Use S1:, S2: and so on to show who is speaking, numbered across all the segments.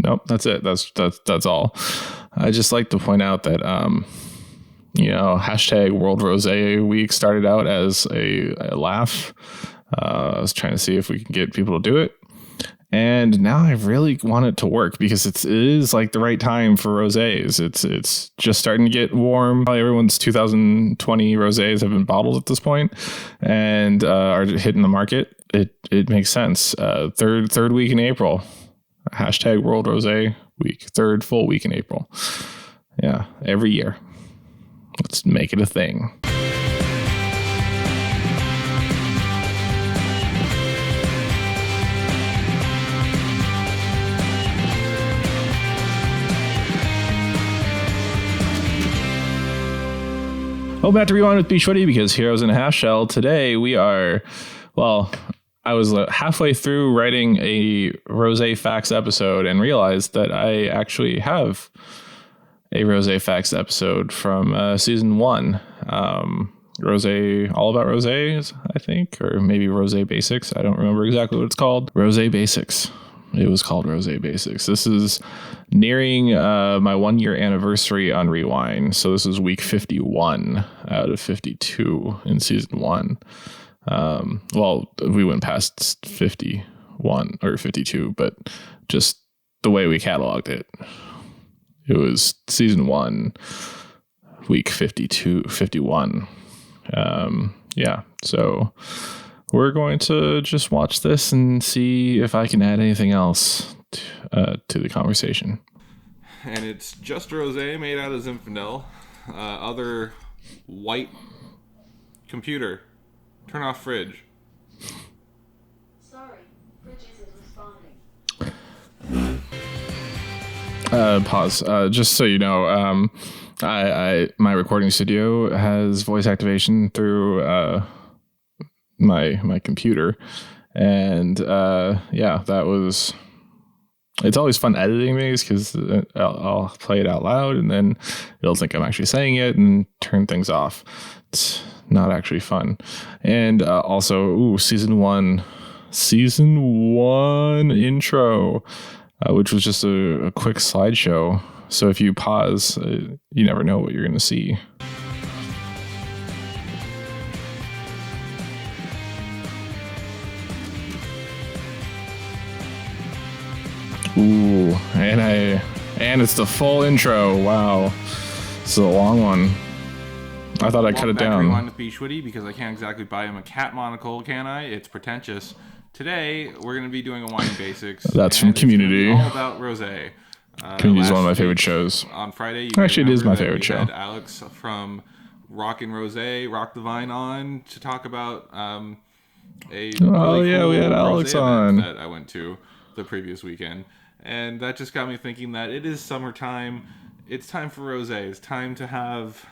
S1: Nope, that's it. That's all. I just like to point out that hashtag World Rosé Week started out as a laugh. I was trying to see if we can get people to do it. And now I really want it to work because it is like the right time for rosés. It's just starting to get warm. Probably everyone's 2020 rosés have been bottled at this point and are hitting the market. It makes sense. Third week in April. Hashtag World Rosé Week. Third full week in April. Yeah, every year. Let's make it a thing. Welcome back to Rewind with bschwitty, because Heroes in a Half Shell. Today we are, I was halfway through writing a Rosé Facts episode and realized that I actually have a Rosé Facts episode from season 1. Rosé, all about rosés, I think, or maybe Rosé Basics. I don't remember exactly what it's called. Rosé Basics. It was called Rosé Basics. This is nearing my 1 year anniversary on Rewind. So this is week 51 out of 52 in season 1. We went past 51 or 52, but just the way we cataloged it, it was season 1, week 51. So we're going to just watch this and see if I can add anything else to the conversation.
S2: And it's just rosé made out of Zinfandel. Other white computer. Turn off fridge.
S3: Sorry, fridge isn't responding.
S1: Pause. Just so you know, my recording studio has voice activation through my computer, and that was. It's always fun editing these because I'll play it out loud and then it'll think I'm actually saying it and turn things off. It's not actually fun. And also, season one intro, which was just a quick slideshow. So if you pause, you never know what you're going to see. Ooh, and it's the full intro. Wow, this is a long one. I thought I cut it down.
S2: Rewind with bschwitty, because I can't exactly buy him a cat monocle, can I? It's pretentious. Today we're going to be doing a wine basics.
S1: That's from Community.
S2: All about rosé.
S1: Community is one of my favorite shows.
S2: On Friday,
S1: actually, it is my favorite show.
S2: Had Alex from Rock and Rosé, Rock the Vine, on to talk about we had Alex on that I went to the previous weekend. And that just got me thinking that it is summertime. It's time for rosé. It's time to have,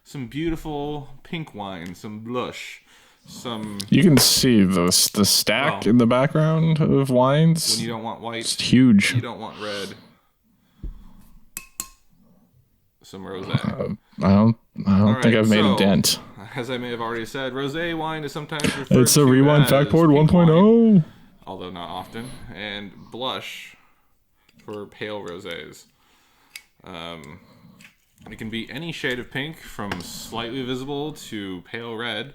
S2: some beautiful pink wine, some blush, some...
S1: You can see the stack in the background of wines.
S2: When you don't want white.
S1: It's huge.
S2: You don't want red. Some rosé.
S1: I don't think I've made a dent.
S2: As I may have already said, rosé wine is sometimes referred to
S1: It's a Rewind
S2: as
S1: Factboard
S2: pink
S1: 1.0.
S2: wine, although not often, and blush for pale rosés. It can be any shade of pink, from slightly visible to pale red.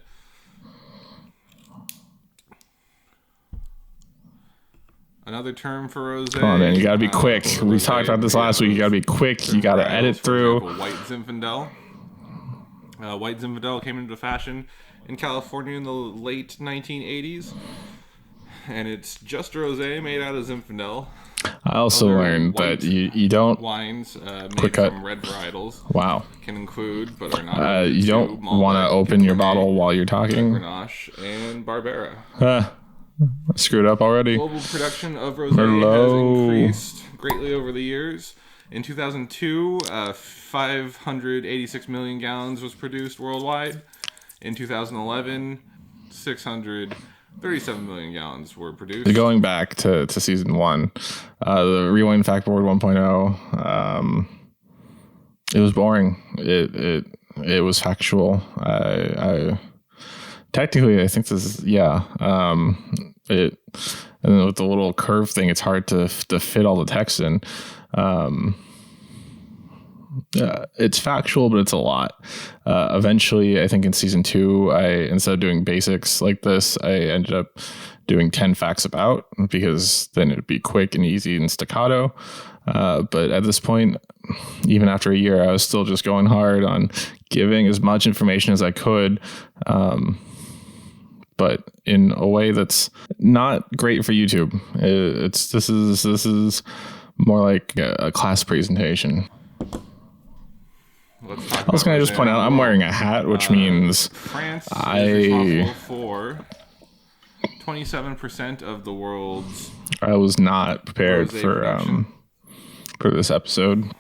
S2: Another term for rosé.
S1: Come on, man, you gotta be quick. We talked about this last week. You gotta be quick. You gotta edit through.
S2: For example, white Zinfandel. White Zinfandel came into fashion in California in the late 1980s. And it's just rosé made out of Zinfandel.
S1: I also learned that you don't...
S2: Wines made from red varietals.
S1: Wow.
S2: Can include, but are not...
S1: you don't want to open your bottle while you're talking.
S2: Grenache and Barbera.
S1: I screwed up already.
S2: Global production of rosé has increased greatly over the years. In 2002, 586 million gallons was produced worldwide. In 2011, 637 million gallons were produced.
S1: Going back to season 1, the Rewind Factboard 1.0, it was boring. It was factual. I technically, I think this is it, and then with the little curve thing, it's hard to fit all the text in. It's factual, but it's a lot. Eventually, I think in season 2, instead of doing basics like this, I ended up doing 10 facts about, because then it'd be quick and easy and staccato. But at this point, even after a year, I was still just going hard on giving as much information as I could, but in a way that's not great for YouTube. This is more like a class presentation. I was going to just point out I'm wearing a hat, which means
S2: France is responsible for 27% of the world's.
S1: I was not prepared for this episode.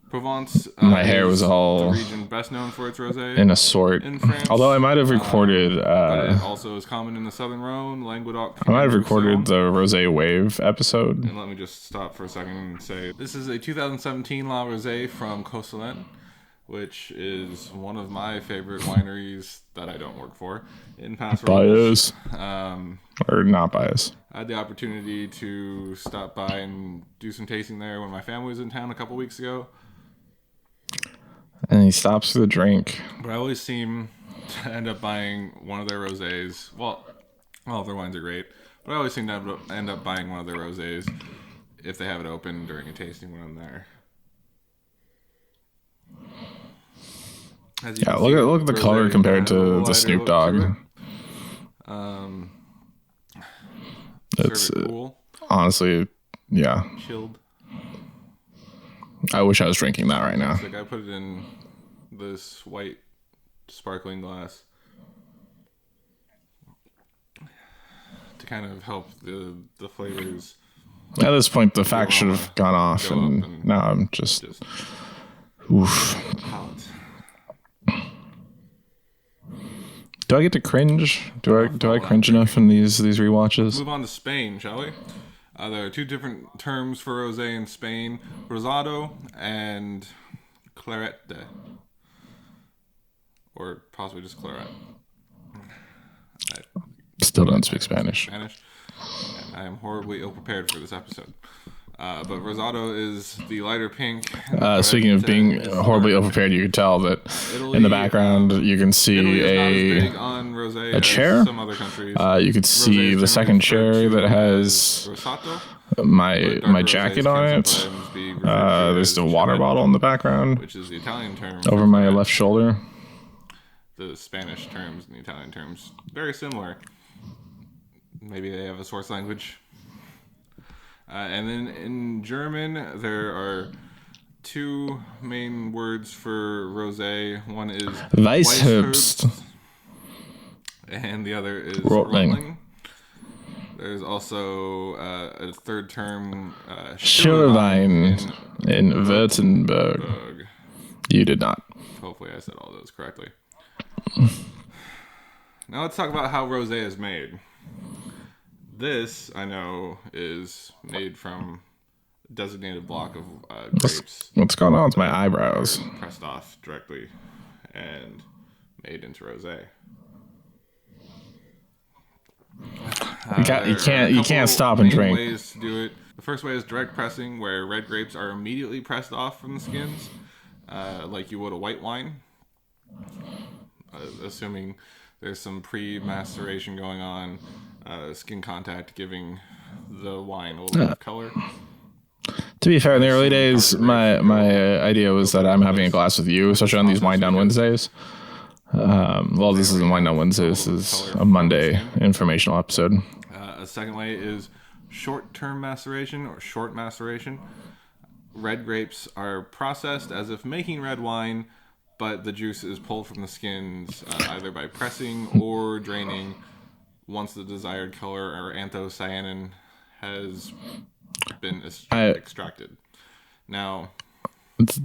S2: Provence.
S1: My hair was all
S2: the region best known for its rosé
S1: in a sort.
S2: In France,
S1: although I might have recorded.
S2: But it also is common in the Southern Rhone, Languedoc.
S1: I might have recorded the Rosé Wave episode.
S2: And let me just stop for a second and say this is a 2017 La Rosé from Pixelland, which is one of my favorite wineries that I don't work for in Paso
S1: Bias. Or not bias.
S2: I had the opportunity to stop by and do some tasting there when my family was in town a couple weeks ago.
S1: And he stops for the drink.
S2: But I always seem to end up buying one of their rosés. Well, all of their wines are great, but I always seem to end up buying one of their rosés if they have it open during a tasting when I'm there.
S1: Yeah, look at the color compared to the Snoop Dogg.
S2: It's cool.
S1: Honestly, yeah.
S2: Chilled.
S1: I wish I was drinking that right now.
S2: Like I put it in this white sparkling glass to kind of help the flavors.
S1: At this point, the fact should have gone off, and now I'm just oof.
S2: Palate.
S1: Do I get to cringe? Do I cringe enough in these rewatches?
S2: Move on to Spain, shall we? There are two different terms for rosé in Spain: rosado and clarete, or possibly just claret.
S1: Still don't speak Spanish.
S2: And I am horribly ill-prepared for this episode. But rosado is the lighter pink.
S1: Speaking of being horribly ill-prepared, you could tell that
S2: Italy,
S1: in the background you can see
S2: a
S1: chair.
S2: Some other countries.
S1: You could see the second chair that has my jacket on it. There's the water bottle in the background,
S2: which is the Italian term
S1: over my left shoulder.
S2: The Spanish terms and the Italian terms very similar. Maybe they have a source language. And then in German, there are two main words for rosé. One is
S1: Weissherbst,
S2: and the other is
S1: Rotling.
S2: Rotling. There's also a third term,
S1: Schillerwein in Württemberg. You did not.
S2: Hopefully I said all those correctly. Now let's talk about how rosé is made. This, I know, is made from a designated block of grapes.
S1: What's going on with my eyebrows?
S2: Pressed off directly and made into rosé.
S1: You can't stop and drink.
S2: Ways to do it. The first way is direct pressing, where red grapes are immediately pressed off from the skins, like you would a white wine. Assuming there's some pre-maceration going on, skin contact giving the wine a little bit of color.
S1: To be fair, in the early days, my idea was that I'm having a glass with you, especially on these Wine Down Wednesdays. Well, this isn't Wine Down Wednesday. This is a Monday informational episode.
S2: A second way is short-term maceration or short maceration. Red grapes are processed as if making red wine, but the juice is pulled from the skins either by pressing or draining once the desired color or anthocyanin has been extracted. Now,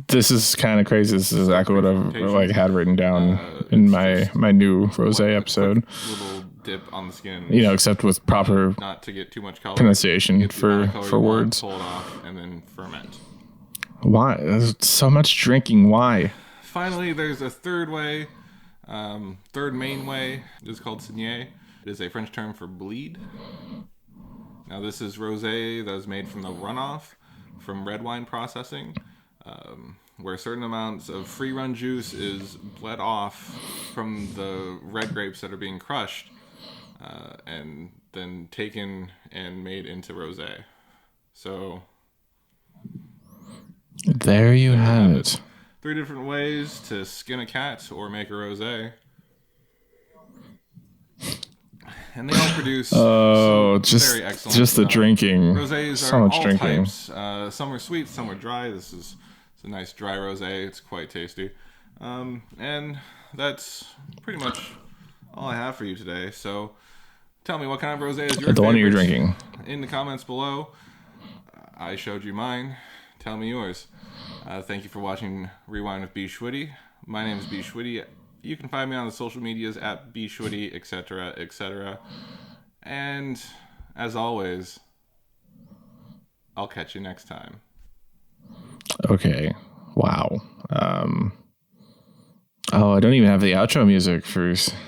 S1: this is kind of crazy. This is exactly what I've had written down in my new rosé episode.
S2: Little dip on the skin.
S1: Except with proper
S2: not to get too much color
S1: pronunciation for words.
S2: Pull it off and then ferment.
S1: Why? There's so much drinking. Why?
S2: Finally, there's a third way, Third main way is called Saignée. It is a French term for bleed. Now this is rosé that is made from the runoff from red wine processing, where certain amounts of free run juice is bled off from the red grapes that are being crushed, and then taken and made into rosé. So
S1: there you have it.
S2: 3 different ways to skin a cat or make a rosé. And they all produce very excellent
S1: just the drinking.
S2: Rosés
S1: so
S2: are
S1: much
S2: all
S1: drinking.
S2: types. Some are sweet, some are dry. This is a nice dry rosé. It's quite tasty. And that's pretty much all I have for you today. So tell me, what kind of rosé is your favorite?
S1: The one you're drinking.
S2: In the comments below. I showed you mine. Tell me yours. Thank you for watching Rewind with bschwitty. My name is bschwitty. You can find me on the social medias at bschwitty, etc., etc. And as always, I'll catch you next time.
S1: Okay. Wow. I don't even have the outro music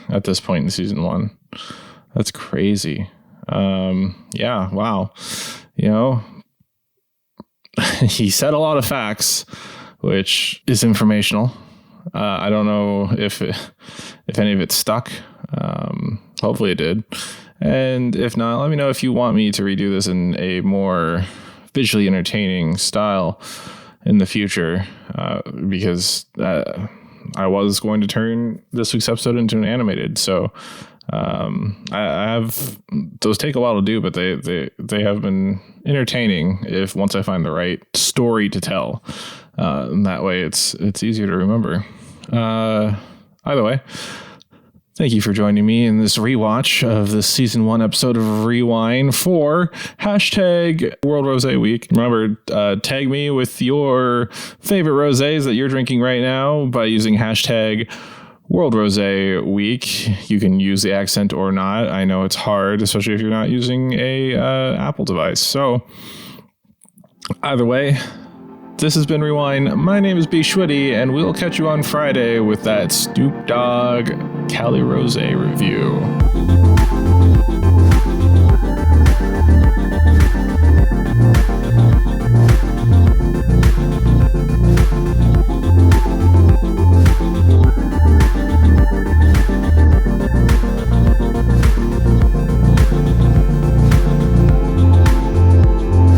S1: at this point in season 1. That's crazy. Yeah. Wow. He said a lot of facts, which is informational. I don't know if any of it stuck. Hopefully it did. And if not, let me know if you want me to redo this in a more visually entertaining style in the future, because I was going to turn this week's episode into an animated. So I have those take a while to do, but they have been entertaining once I find the right story to tell. And that way it's easier to remember. Either way, thank you for joining me in this rewatch of the season 1 episode of Rewind for hashtag World Rosé Week. Remember, tag me with your favorite rosés that you're drinking right now by using hashtag World Rosé Week. You can use the accent or not. I know it's hard, especially if you're not using a Apple device. So either way, this has been Rewind. My name is bschwitty, and we'll catch you on Friday with that Snoop Dogg Cali Rosé review.